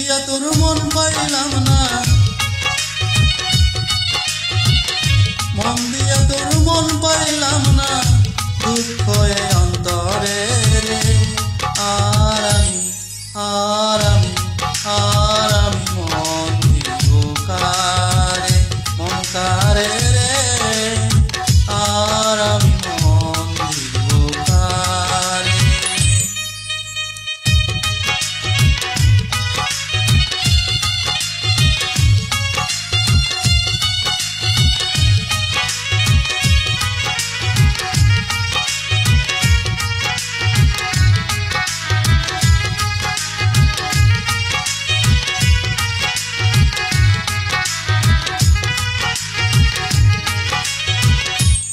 দিয়া তোর মন পাইলাম না, মন দিয়া তোর মন পাইলাম না, দুঃখ এ অন্তরে রে। আর আমি মন দিব কারে, মন কারে রে। আর আমি মন দিব কারে।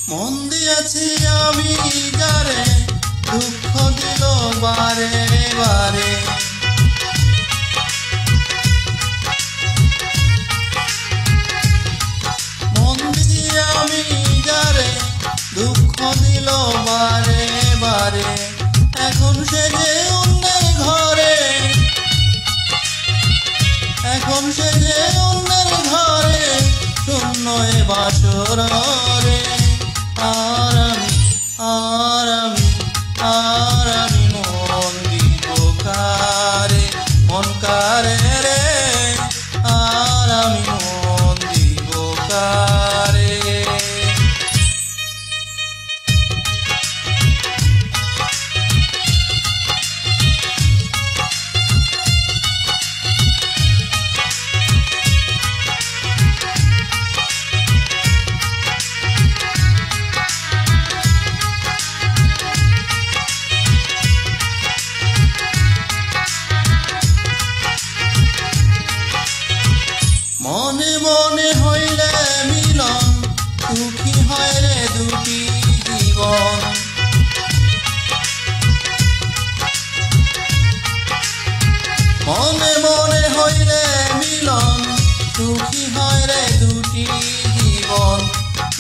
মন দিয়েছি আমি যারে, দুঃখ দিল বারে বারে। মন দিয়ে আমি যারে, দুঃখ দিল বারে বারে। এখন সে যে অন্যের ঘরে, এখন সে যে অন্যের ঘরে, শূন্য এ বাসর রে। আর আমি মন দিব কারে, মন কারে রে। আর আমি মন দিব কারে। মনে মনে হইলে মিলন, সুখী হয় রে দুটি জীবন। মনে মনে হইলে মিলন, সুখী হয় রে দুটি জীবন।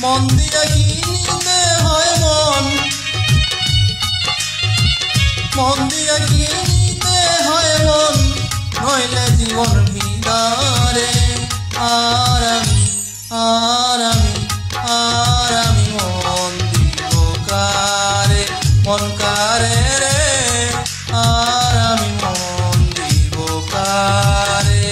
মন দিয়া কিনিতে হয় মন, মন দিয়া কিনিতে হয় মন, নইলে জীবন ভিদারে। আর আমি মন দিব কারে, মন কারে রে। আর আমি মন দিব কারে।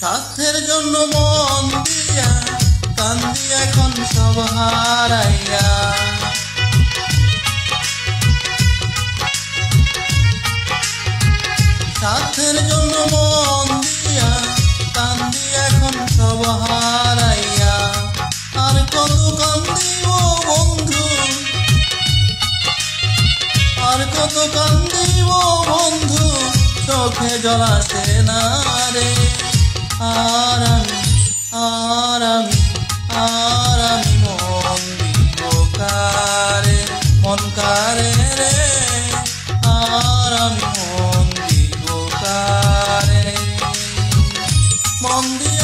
স্বার্থের জন্য মন দিয়া কান্দি এখন সব হারাইয়া। স্বার্থের জন্য মন দিয়া কান্দি এখন সব হারাইয়া। আর কত কান্দিব বন্ধু, আর কত কান্দিব বন্ধু, চোখে জল আসে না রে। আর আমি মন দিব কারে, মন কারে রে। আর আমি মন দিব কারে। মন দিয়ে